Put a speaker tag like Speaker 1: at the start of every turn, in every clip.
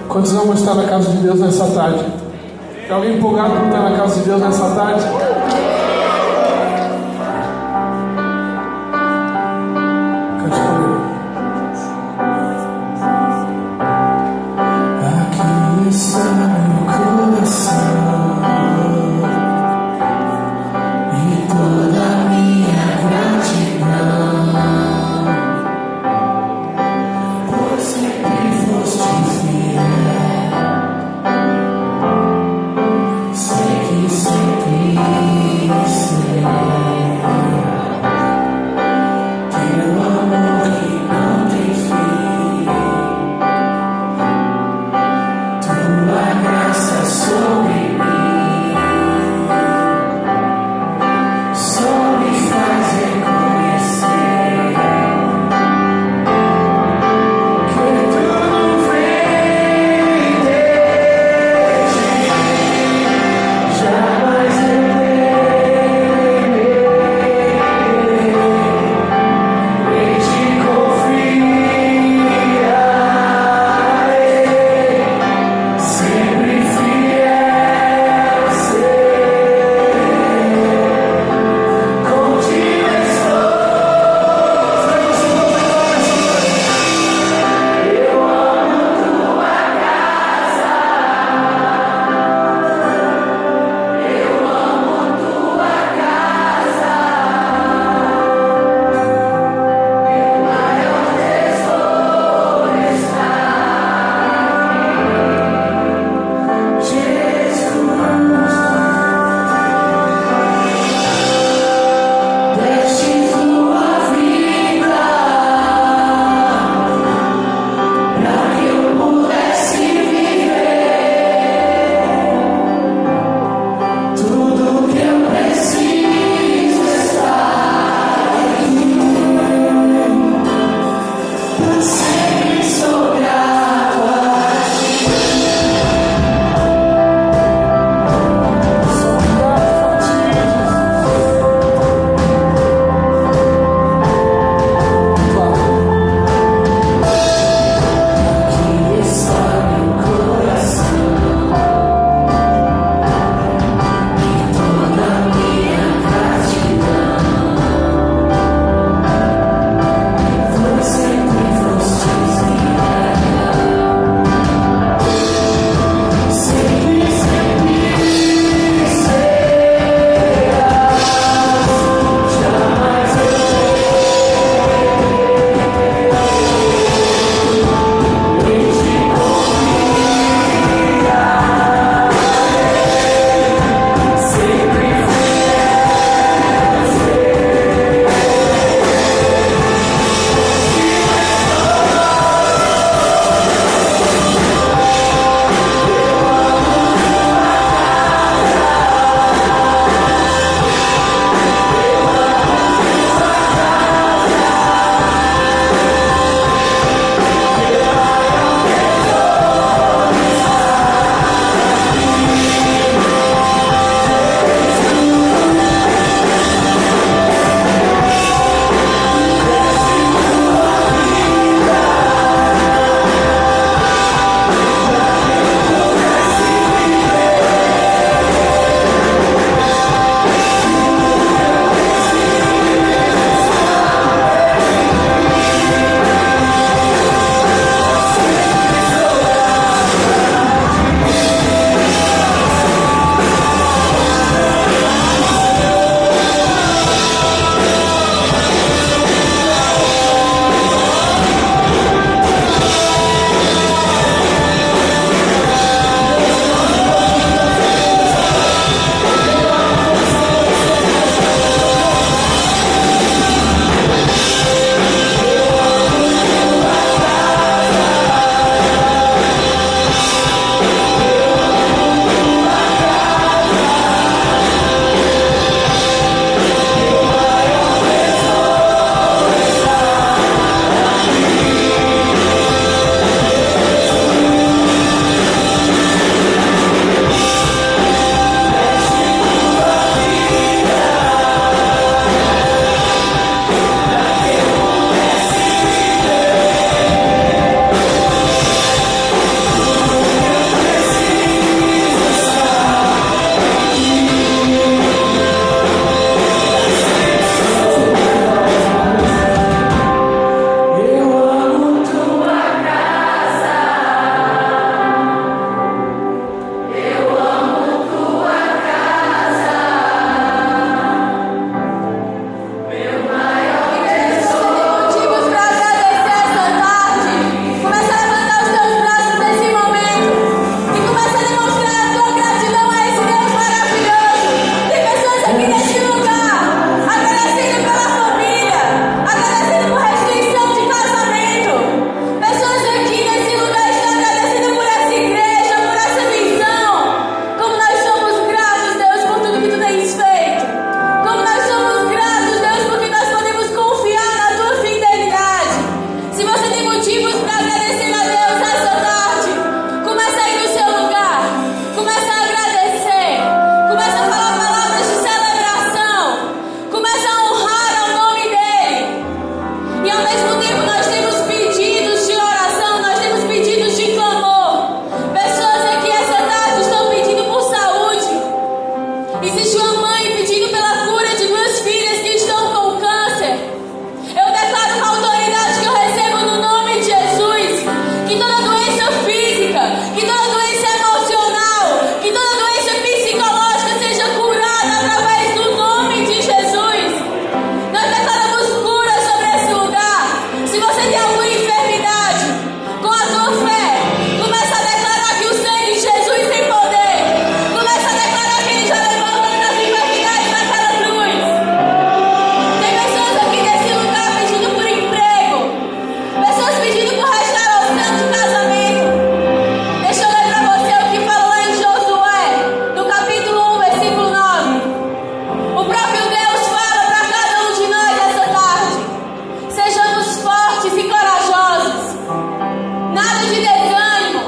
Speaker 1: Quantos vão estar na casa de Deus nessa tarde? Tem alguém empolgado para estar na casa de Deus nessa tarde? Cante comigo. Aqui está meu coração e toda a minha gratidão, por sempre foste fiel. Sei que sempre
Speaker 2: motivos para agradecer a Deus essa tarde. Começa aí no seu lugar. Começa a agradecer. Começa a falar palavras de celebração. Começa a honrar ao nome dele. E ao mesmo tempo nós temos pedidos de oração, nós temos pedidos de clamor. Pessoas aqui essa tarde estão pedindo por saúde. Existe uma mãe pedindo pela cura de duas filhas que estão com câncer. Eu declaro com a autoridade que eu recebo no nome de Jesus que toda doença física, que toda doença emocional, que toda doença psicológica seja curada através do nome de Jesus. Nós declaramos cura sobre esse lugar. Se você tem alguma enfermidade, com a tua fé, começa a declarar que o sangue de Jesus tem poder. Começa a declarar que ele já levantou das enfermidades naquela cruz. Tem pessoas aqui nesse lugar pedindo por emprego, pessoas pedindo por restauração de casamento. Deixa eu ler para você o que fala lá em Josué, no capítulo 1, versículo 9. O próprio Deus fala para cada um de nós essa tarde: sejamos fortes e corajosos, nada de desânimo.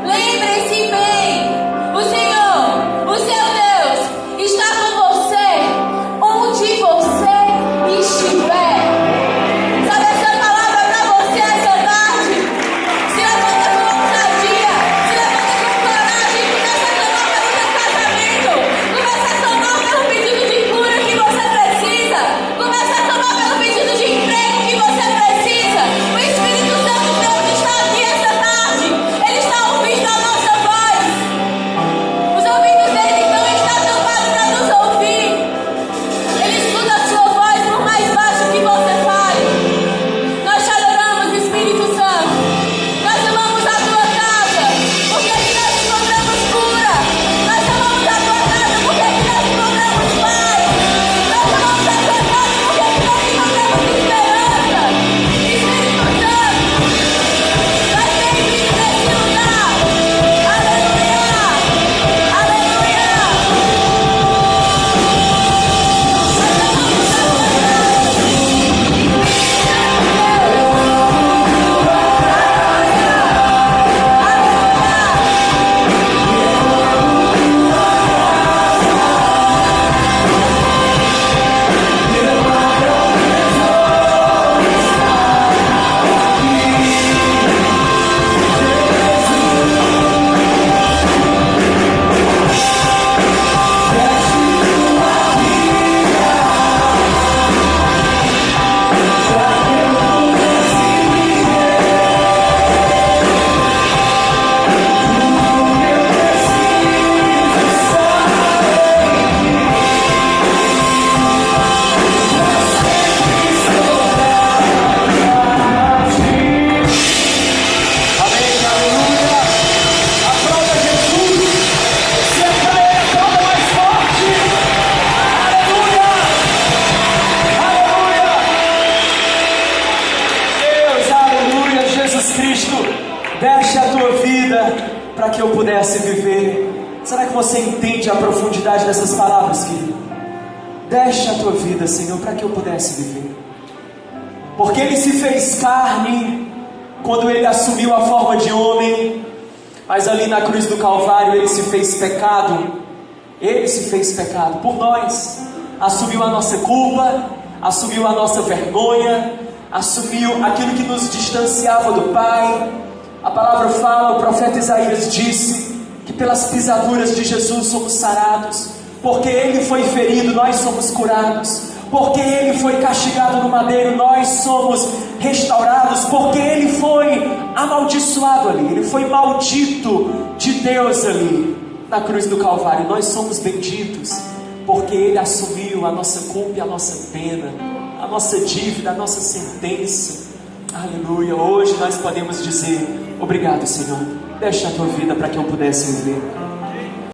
Speaker 2: Lembrem-se bem, o Senhor, o seu Deus, está com você onde você estiver. Sabe essa palavra para você essa tarde? Se levanta com ousadia, se levanta com coragem, começa a clamar pelo teu casamento, começa a clamar pelo pedido de cura que você precisa, começa a clamar pelo pedido de emprego que você precisa. O Espírito Santo de Deus está aqui essa tarde, ele está ouvindo a nossa voz. Os ouvidos dele então estão tampados para nos ouvir. Ele escuta a sua voz por mais baixo que você fale. Nós te adoramos, Espírito Santo. Nós amamos a tua casa, porque aqui nós encontramos cura. Nós amamos a tua casa, porque aqui nós encontramos paz. Nós amamos a tua casa, porque aqui nós encontramos esperança. Espírito Santo, vai bem-vindo nesse lugar. Aleluia, aleluia.
Speaker 3: Amém, aleluia. Aplauda Jesus. Se é pra ele, aplauda mais forte. Aleluia. Aleluia. Deus, aleluia. Jesus Cristo, deixe a tua vida para que eu pudesse viver. Será que você entende a profundidade dessas palavras, querido? Deixe a tua vida, Senhor, para que eu pudesse viver. Porque Ele se fez carne quando Ele assumiu a forma de homem, mas ali na cruz do Calvário Ele se fez pecado. Ele se fez pecado por nós, assumiu a nossa culpa, assumiu a nossa vergonha, assumiu aquilo que nos distanciava do Pai. A palavra fala, o profeta Isaías disse que pelas pisaduras de Jesus somos sarados, porque Ele foi ferido, nós somos curados. Porque Ele foi castigado no madeiro, nós somos restaurados. Porque Ele foi amaldiçoado ali, Ele foi maldito de Deus ali na cruz do Calvário. Nós somos benditos, porque Ele assumiu a nossa culpa e a nossa pena, a nossa dívida, a nossa sentença. Aleluia. Hoje nós podemos dizer: obrigado, Senhor, deixa a tua vida para que eu pudesse viver.